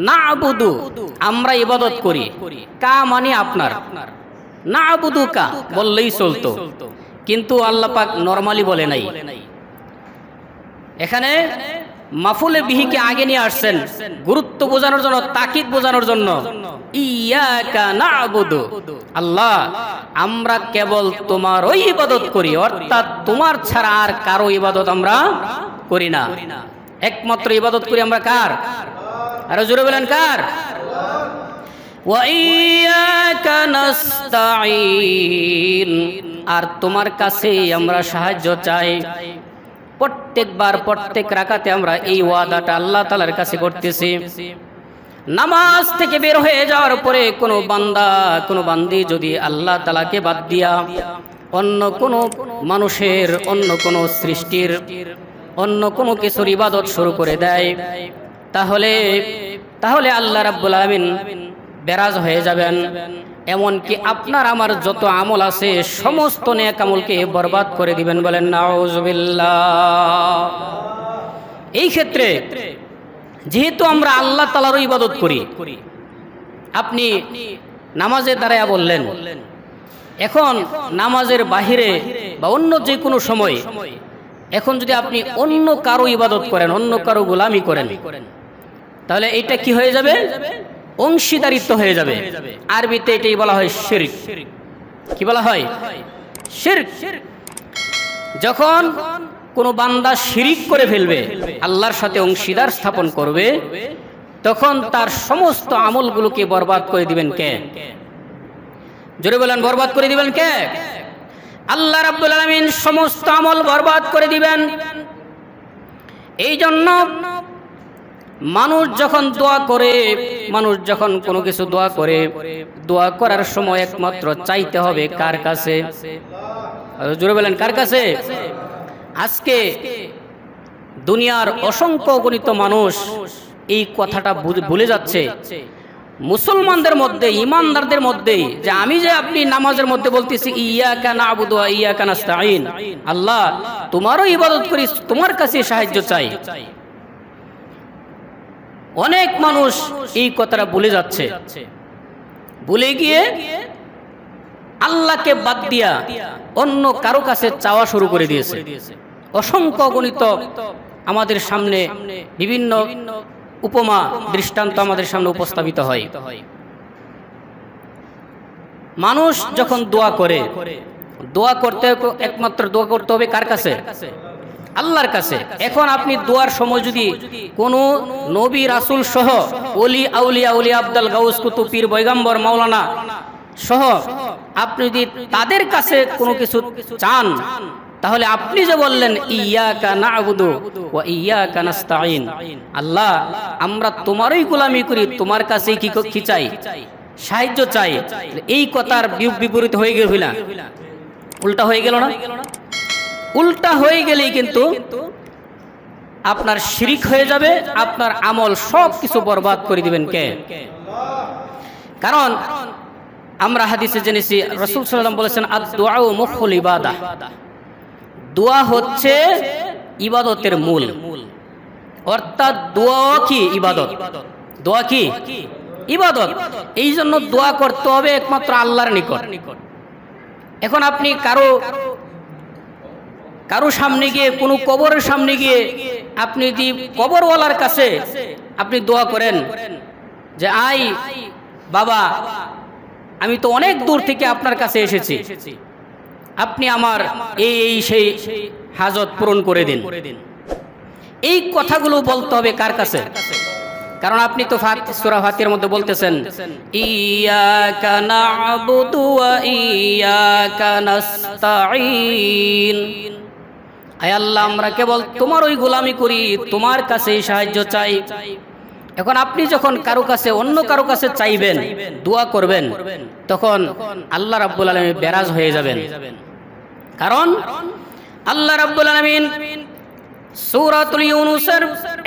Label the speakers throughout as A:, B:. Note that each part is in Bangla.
A: না'বুদু আমরা ইবাদত করি, কা মানে আপনার, না'বুদু কা বললেই চলতো, কিন্তু আল্লাহ পাক নরমালি বলে নাই। এখানে মাফুলে বিহিকে আগে নিয়ে আসছেন গুরুত্ব বোঝানোর জন্য, তাকিদ বোঝানোর জন্য। ইয়াকা না'বুদু, আল্লাহ আমরা কেবল তোমারই ইবাদত করি, অর্থাৎ তোমার ছাড়া আর কারো ইবাদত আমরা করি না। একমাত্র ইবাদত করি আমরা কার? আরো জোরে বলেন কার? ওয়া ইয়াকা নাস্তাঈন, আর তোমার কাছেই আমরা সাহায্য চাই। প্রত্যেকবার প্রত্যেক রাকাতে আমরা এই ওয়াদাটা আল্লাহ তাআলার কাছে করতেছি। নামাজ থেকে বের হয়ে যাওয়ার পরে কোনো বান্দা কোনো বান্দি যদি আল্লাহ তাআলাকে বাদ দিয়া অন্য কোনো মানুষের, অন্য কোনো সৃষ্টির, অন্য কোনো কিছুর ইবাদত শুরু করে দেয়, তাহলে আল্লাহ রাব্বুল আলামিন বেরাজ হয়ে যাবেন। এমনকি আপনার আমার যত আমল আছে সমস্ত নেক আমলকে বরবাদ করে দিবেন। বলেন নাউজুবিল্লাহ। এই ক্ষেত্রে যেহেতু আমরা আল্লাহ তাআলারও ইবাদত করি, আপনি নামাজের দ্বারা বললেন, এখন নামাজের বাহিরে বা অন্য যে কোনো সময় এখন যদি আপনি অন্য কারো ইবাদত করেন, অন্য কারো গোলামি করেন, তাহলে এটা কি হয়ে যাবে? অংশীদারিত্ব হয়ে যাবে। আরবিতে এটাই বলা হয় শিরক। কি বলা হয়? শিরক। যখন কোনো বান্দা শিরিক করে ফেলবে, আল্লাহর সাথে অংশীদার স্থাপন করবে, তখন তার সমস্ত আমলগুলোকে বরবাদ করে দিবেন কে? জোরে বলেন, বরবাদ করে দিবেন কে? আল্লাহ রাব্বুল আলামিন সমস্ত আমল বরবাদ করে দিবেন। এই জন্য মানুষ যখন দোয়া করে, মানুষ যখন কোনো কিছু দোয়া করে, দোয়া করার সময় একমাত্র চাইতে হবে কার কাছে? জোরে বলেন কার কাছে? আজকে দুনিয়ার অসংখ্য গণিত মানুষ এই কথাটা ভুলে যাচ্ছে। মুসলমানদের মধ্যে, ইমানদারদের মধ্যে, যে আমি যে আপনি নামাজের মধ্যে বলতেছি ইয়াকা না'বুদু ওয়া ইয়াকা নাস্তাঈন, আল্লাহ তোমারও ইবাদত করি, তোমার কাছে সাহায্য চাই, অনেক মানুষ এই কথাটা ভুলে যাচ্ছে। ভুলে গিয়ে আল্লাহকে বাদ দিয়া অন্য কারো কাছে চাওয়া শুরু করে দিয়েছে। অসংখ্য গণিত আমাদের সামনে বিভিন্ন উপমা দৃষ্টান্ত আমাদের সামনে উপস্থাপিত হয়। মানুষ যখন দোয়া করে, দোয়া করতে একমাত্র দোয়া করতে হবে কার কাছে? আল্লাহর কাছে। এখন আপনি দোয়ার সময় যদি কোনো নবী রাসূল সহ ওলি আউলিয়া, ওলি আব্দুল গাউস কুতুব পীর পয়গম্বর মাওলানা সহ আপনি যদি তাদের কাছে কোনো কিছু চান, তাহলে আপনি যে বললেন ইয়াকা না'বুদু ওয়া ইয়াকা নাস্তাঈন, আল্লাহ আমরা তোমারই গোলামি করি, তোমার কাছেই কি চাই? সাহায্য চাই। এই কথার বিপরীত হয়ে গেল না? উল্টা হয়ে গেল না? উল্টা হয়ে গেলেই কিন্তু আপনার শিরিক হয়ে যাবে, আপনার আমল সব কিছু বরবাদ করে দিবেন কে? কারণ আমরা হাদিসে জেনেছি রাসূল সাল্লাল্লাহু আলাইহি ওয়াসাল্লাম বলেছেন আদ-দুআউ মুখুল ইবাদাহ, দোয়া হচ্ছে ইবাদতের মূল। অর্থাৎ দোয়া কি ইবাদত, দোয়া কি ইবাদত। এই জন্য দোয়া করতে হবে একমাত্র আল্লাহর নিকট। এখন আপনি কারো সামনে গিয়ে, কোনো কবরের সামনে গিয়ে আপনি যদি কবরওয়ালার কাছে আপনি দোয়া করেন যে আই বাবা, আমি তো অনেক দূর থেকে আপনার কাছে এসেছি, আপনি আমার এই সেই হাজত পূরণ করে দিন, এই কথাগুলো বলতে হবে কার কাছে? কারণ আপনি তো সূরা ফাতিহার মধ্যে বলতেছেন ইয়াকা না'বুদু ওয়া ইয়াকা নাস্তাঈন, আয় আল্লাহ আমরা কেবল তোমার ওই গোলামি করি, তোমার কাছেই সাহায্য চাই। এখন আপনি যখন কারো কাছে, অন্য কারো কাছে চাইবেন, দোয়া করবেন, তখন আল্লাহ রাব্বুল আলামিন বেরাজ হয়ে যাবেন। কারণ আল্লাহ রাব্বুল আলামিন সূরাতুল ইউনূসের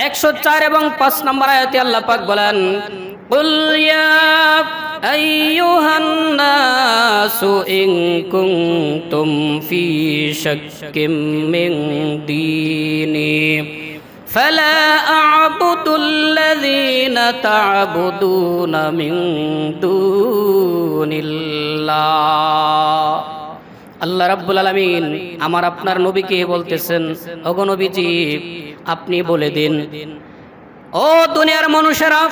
A: 104 এবং 5 নম্বর আয়াতে আল্লাহ পাক বলেন কুল ইয়া আইয়ুহান নাসু ইন কুনতুম ফি শাক্কিম মিন দীনি ফালা আ'বুদুল্লাযীনা তা'বুদুনা মিন দুনিল্লাহ। আল্লাহ রাব্বুল আলামিন আমার আপনার নবীকে বলতেছেন, ওগো নবীজি আপনি বলে দিন, ও দুনিয়ার মানুষেরা,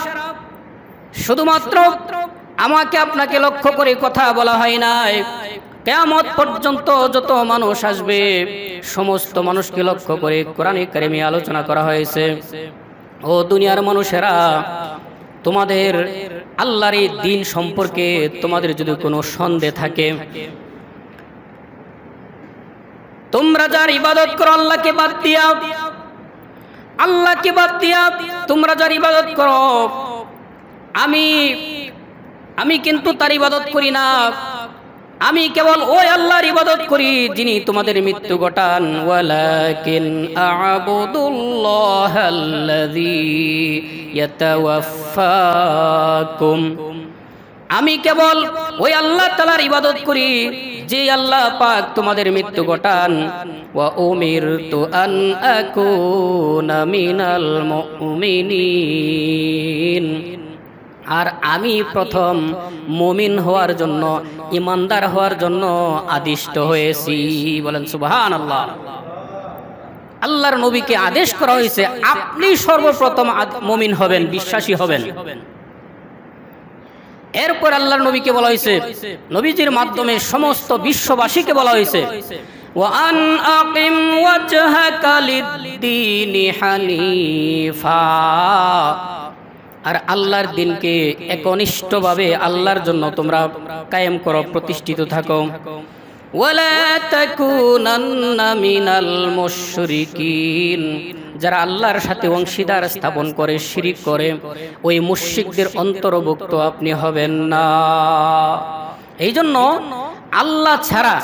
A: শুধুমাত্র আমাকে আপনাকে লক্ষ্য করে কথা বলা হয় নাই, কিয়ামত পর্যন্ত যত মানুষ আসবে সমস্ত মানুষকে লক্ষ্য করে কোরআনে কারিমে আলোচনা করা হয়েছে। ও দুনিয়ার মানুষেরা, তোমাদের আল্লাহর এই দ্বীন সম্পর্কে তোমাদের যদি কোনো সন্দেহ থাকে, তোমরা যার ইবাদত করো আল্লাহকে বাদ দিয়া, আল্লাহকে বাদ দিয়া তোমরা যার ইবাদত করো, আমি কিন্তু তার ইবাদত করি না, আমি কেবল ওই আল্লাহর ইবাদত করি যিনি তোমাদের মৃত্যু ঘটান। ওয়ালাকিন আ'বুদুল্লাহাল্লাযী ইয়াতাওয়াফফাকুম, আমি কেবল ওই আল্লাহ তাআলার ইবাদত করি যে আল্লাহ পাক তোমাদের মৃত্যু ঘটান। ওয়া উমিরতু আন আকুনা মিনাল মুমিনিন, আর আমি প্রথম মুমিন হওয়ার জন্য, ইমানদার হওয়ার জন্য আদিষ্ট হয়েছি। বলেন সুবহানাল্লাহ। আল্লাহর নবীকে আদেশ করা হয়েছে আপনি সর্বপ্রথম মুমিন হবেন, বিশ্বাসী হবেন। এরপর আল্লাহর নবীকে বলা হয়েছে, নবীজির মাধ্যমে সমস্ত বিশ্ববাসীকে বলা হয়েছে, ওয়া আন আকিম ওয়াজহাকা লিদ-দীনি হানিফা, আর আল্লাহর দ্বীনকে একনিষ্ঠভাবে আল্লাহর জন্য তোমরা কায়েম করো, প্রতিষ্ঠিত থাকো। ওয়ালা তাকুনান্না মিনাল মুশরিকিন, যারা আল্লাহর সাথে অংশীদার স্থাপন করে, শিরিক করে, ওই মুশরিকদের অন্তর্ভুক্ত আপনি হবেন না। এই জন্য আল্লাহ ছাড়া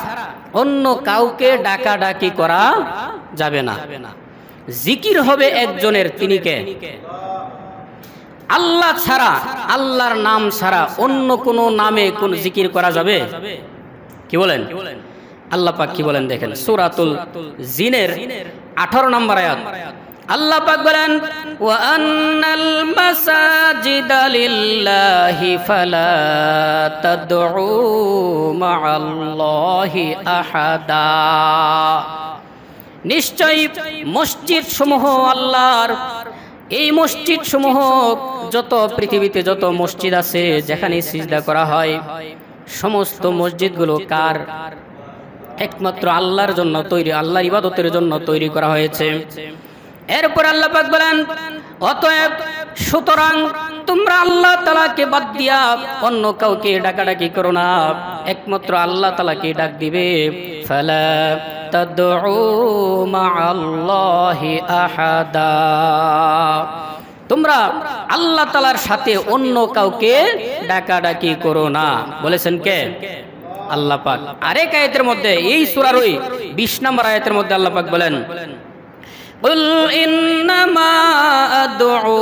A: অন্য কাউকে ডাকাডাকি করা যাবে না। জিকির হবে একজনের, তিনি কে? আল্লাহ ছাড়া, আল্লাহর নাম ছাড়া অন্য কোন নামে কোন জিকির করা যাবে? কি বলেন? আল্লাহ পাক কি বলেন দেখেন, সূরাতুল জিনের 18 নম্বর আয়াত। আল্লাহ পাক বলেন, ওয়া আন্নাল মাসাজিদা লিল্লাহি ফালা তাদউ মা'আল্লাহি আহাদা, নিশ্চয়ই মসজিদ সমূহ আল্লাহর, এই মসজিদ সমূহ যত পৃথিবীতে যত মসজিদ আছে যেখানে সিজদা করা হয়, সমস্ত মসজিদগুলো কার? একমাত্র আল্লাহর জন্য তৈরি, আল্লাহর ইবাদতের জন্য তৈরি করা হয়েছে। এরপর আল্লাহ পাক বলেন, অতএব সুতরাং তোমরা আল্লাহ তাআলাকে বাদ দিয়া অন্য কাউকে ডাকাডাকি করো না, একমাত্র আল্লাহ তাআলাকে ডাক দিবে। ফালা তাদউ মা'আল্লাহি আহাদা, তোমরা আল্লাহ তাআলার সাথে অন্য কাউকে ডাকাডাকি করো না। বলেছেন কে? আল্লাহ পাক। আরেক আয়াতের মধ্যে, এই সূরার ওই 20 নম্বর আয়াতের মধ্যে আল্লাহ পাক বলেন, কুল ইন্নামা আদউ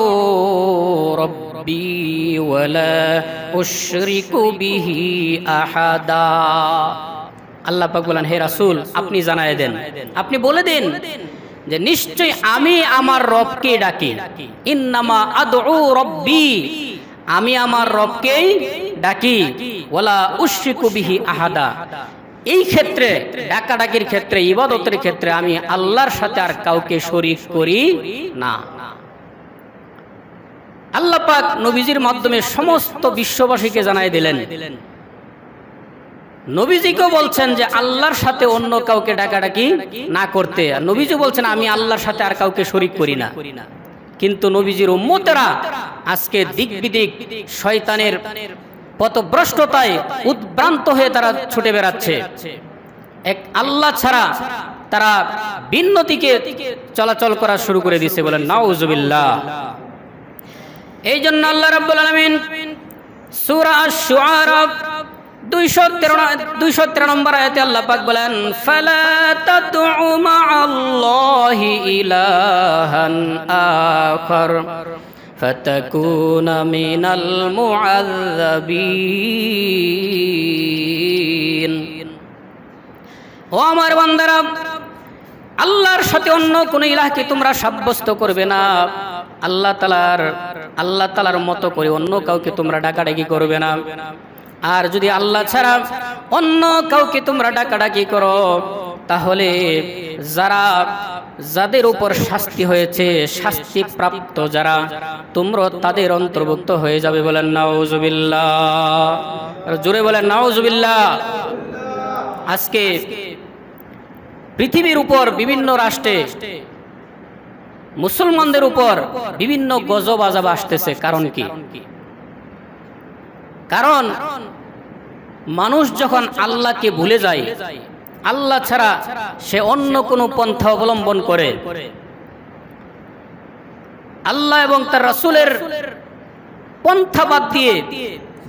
A: রাব্বি ওয়ালা উশরিকু বিহি আহাদা। আল্লাহ পাক বলেন, হে রাসূল আপনি জানায় দেন, আপনি বলে দিন যে নিশ্চয় আমি আমার রবকে ডাকি। ইন্নামা আদউ রাব্বি, আমি আমার রবকেই ডাকি। ওয়ালা উশরিকু বিহি আহাদা, এই ক্ষেত্রে ডাকাডাকির ক্ষেত্রে, ইবাদতের ক্ষেত্রে আমি আল্লাহর সাথে আর কাউকে শরীক করি না। আল্লাহ পাক নবীজির মাধ্যমে সমস্ত বিশ্ববাসীকে জানাই দিলেন। নবীজিকেও বলছেন যে আল্লাহর সাথে অন্য কাউকে ডাকাডাকি না করতে, আর নবীজি বলছেন আমি আল্লাহর সাথে আর কাউকে শরীক করি না। কিন্তু নবীজির উম্মতেরা আজকে দিক বিদিক শয়তানের পথভ্রষ্টতায় উদ্ভ্রান্ত হয়ে তারা ছুটে বেড়াচ্ছে। এক আল্লাহ ছাড়া তারা ভিন্ন দিকে চলাচল করা শুরু করে দিয়েছে। বলেন নাউজুবিল্লাহ। এই জন্য আল্লাহ রাব্বুল আলামিন সূরা আশ-শুআরা 213 নম্বর আয়াতে আল্লাহ পাক বলেন, ফালা তাদউ মা'আল্লাহি ইলাহান আখার ফাতাকুনা মিনাল মুআযযাবিন। ও আমার বান্দারা, আল্লাহর সাথে অন্য কোন ইলাহকে তোমরা সাব্যস্ত করবে না। আল্লাহ তাআলার মতো করে অন্য কাউকে তোমরা ডাকাডাকি করবে না। আর যদি আল্লাহ ছাড়া অন্য কাউকে তোমরা ডাকাডাকি করো, তাহলে যাদের উপর শাস্তি হয়েছে, শাস্তি প্রাপ্ত যারা, তোমরা তাদের অন্তর্ভুক্ত হয়ে যাবে। বলেন নাউজুবিল্লাহ, জোরে বলেন নাউজুবিল্লাহ। আজকে পৃথিবীর উপর বিভিন্ন রাষ্ট্রে মুসলমানদের উপর বিভিন্ন গজব আযাব আসতেছে। কারণ কি? কারণ মানুষ যখন আল্লাহকে ভুলে যায়, আল্লাহ ছাড়া সে অন্য কোনো পন্থা অবলম্বন করে, আল্লাহ এবং তার রাসূলের পন্থা বাদ দিয়ে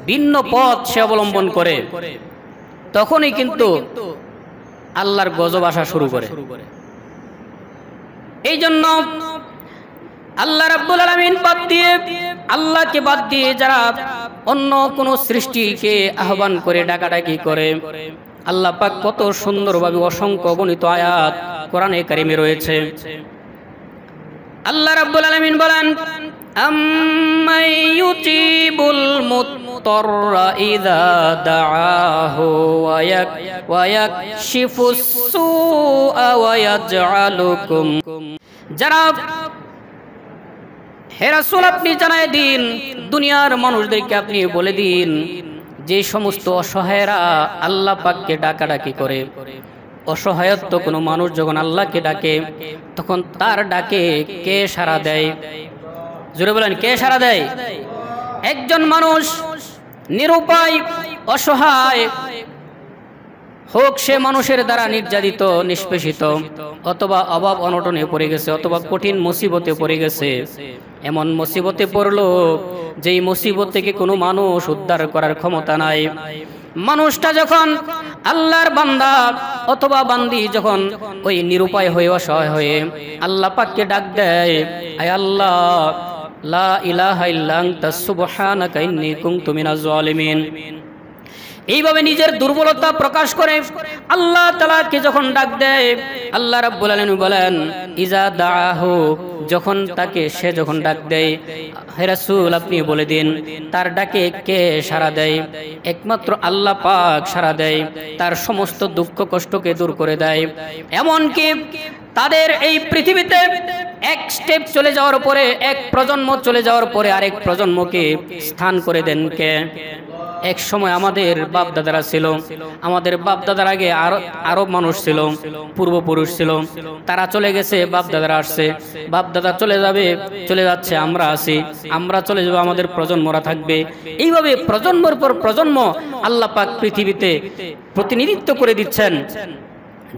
A: ভিন্ন পথ সে অবলম্বন করে, তখনই কিন্তু আল্লাহর গজব আসা শুরু করে। এই জন্য আল্লাহ রাব্বুল আলামিন আল্লাহকে বাদ দিয়ে যারা অন্য কোন সৃষ্টিকে আহ্বান করে ডাকাডাকি করে, আল্লাহ পাক কত সুন্দরভাবে অসংখ্য গণিত আয়াত কোরআনে কারিমে রয়েছে। আল্লাহ রাব্বুল আলামিন বলেন, আম্মাই ইউজিবুল মুত্তাররা ইযা দাআহু ওয়া ইয়াকশিফুস সুআ ওয়া ইয়াজআলুকুম। যারা, হে রাসূল আপনি জানায় দিন, দুনিয়ার মানুষদেরকে আপনি বলে দিন, যে সমস্ত অসহায়রা আল্লাহ পাককে ডাকাডাকি করে, অসহায়ত্ব কোনো মানুষ যখন আল্লাহকে ডাকে, তখন তার ডাকে কে সাড়া দেয়? জোরে বলেন, কে সাড়া দেয়? একজন মানুষ নিরুপায়, অসহায় হোক, সে মানুষের দ্বারা নির্যাতিত, নিষ্পেষিত, অথবা অভাব অনটনে পড়ে গেছে, অথবা কঠিন মুসিবতে পড়ে গেছে, এমন মুসিবতে পড়লো যেই মুসিবত থেকে কোনো মানুষ উদ্ধার করার ক্ষমতা নাই। মানুষটা যখন আল্লাহর বান্দা অথবা বান্দি যখন ওই নিরুপায় হয়ে, অসহায় হয়ে আল্লাহ পাককে ডাক দেয়, আয় আল্লাহ, লা ইলাহা ইল্লা আনতা সুবহানাকা ইন্নী কুনতু মিনাজ জালিমিন, এইভাবে নিজের দুর্বলতা প্রকাশ করে আল্লাহ তাআলাকে যখন ডাক দেয়, আল্লাহ রাব্বুল আলামিন বলেন, ইজা দাআহু, যখন সে যখন ডাক দেয়, হে রাসূল আপনি বলে দিন, তার ডাকে কে সাড়া দেয়? একমাত্র আল্লাহ পাক সাড়া দেয়, তার সমস্ত দুঃখ কষ্টকে দূর করে দেয়। এমনকি তাদের এই পৃথিবীতে এক স্টেপ চলে যাওয়ার পরে, এক প্রজন্ম চলে যাওয়ার পরে আরেক প্রজন্মকে স্থান করে দেন কে? এক সময় আমাদের বাপ দাদারা ছিল, আমাদের বাপ দাদার আগে আরব মানুষ ছিল, পূর্বপুরুষ ছিল, তারা চলে গেছে, বাপ দাদারা আসছে, বাপ দাদা চলে যাবে, চলে যাচ্ছে, আমরা আছি, আমরা চলে যাব, আমাদের প্রজন্মরা থাকবে। এইভাবে প্রজন্মের পর প্রজন্ম আল্লাহ পাক পৃথিবীতে প্রতিনিধিত্ব করে দিচ্ছেন।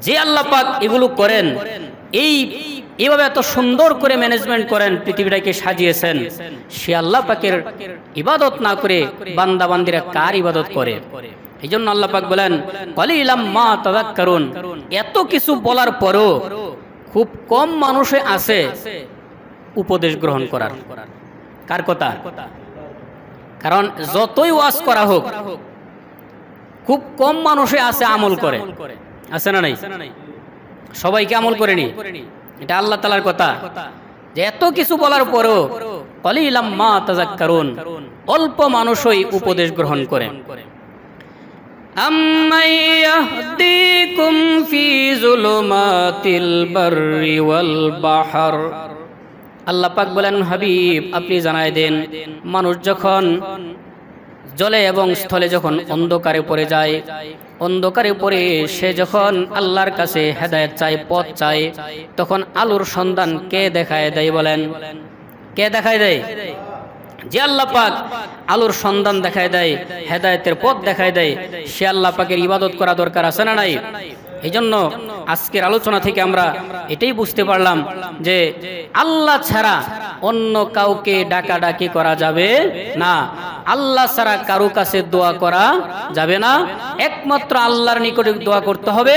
A: যে আল্লাহ পাক এগুলো করেন, এইভাবে এত সুন্দর করে ম্যানেজমেন্ট করেন, পৃথিবীটাকে সাজিয়েছেন, সে আল্লাহ পাকের ইবাদত না করে বান্দা বান্দিরা কার ইবাদত করে? এই জন্য আল্লাহ পাক বলেন, কলিলাম মা তাযাক্কারুন। এত কিছু বলার পরও খুব কম মানুষে আছে উপদেশ গ্রহণ করার। কার কথা? কারণ যতই ওয়াজ করা হোক, খুব কম মানুষে আছে আমল করে। আছে না নাই? সবাইকে আমল করেনি, এটা আল্লাহ তাআলার কথা। যে এত কিছু বলার পরও কলিলাম মা তাযাক্কারুন, অল্প মানুষই উপদেশ গ্রহণ করে। আম্মাই ইয়াহদিকুম ফি যুলুমাতিল বাররি ওয়াল বাহর। আল্লাহ পাক বলেন, হাবিব আপনি জানায় দেন, মানুষ যখন জলে এবং স্থলে যখন অন্ধকারে পড়ে যায়, অন্ধকারে পড়ে সে যখন আল্লাহর কাছে হেদায়েত চায়, পথ চায়, তখন আলোর সন্ধান কে দেখায় দেয়? বলেন, কে দেখায় দেয়? যে আল্লাহ পাক আলোর সন্ধান দেখায় দেয়, হেদায়েতের পথ দেখায় দেয়, সে আল্লাহ পাকের ইবাদত করা দরকার। আছে না নাই? এই জন্য আজকের আলোচনা থেকে আমরা এটাই বুঝতে পারলাম যে আল্লাহ ছাড়া অন্য কাউকে ডাকাডাকি করা যাবে না, আল্লাহ ছাড়া কারো কাছে দোয়া করা যাবে না। একমাত্র আল্লাহর নিকটে দোয়া করতে হবে,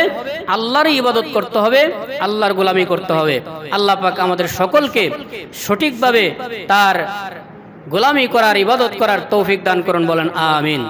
A: আল্লাহরই ইবাদত করতে হবে, আল্লাহর গোলামি করতে হবে। আল্লাহ পাক আমাদের সকলকে সঠিকভাবে তার গোলামি করার, ইবাদত করার তৌফিক দান করুন। বলেন আমিন।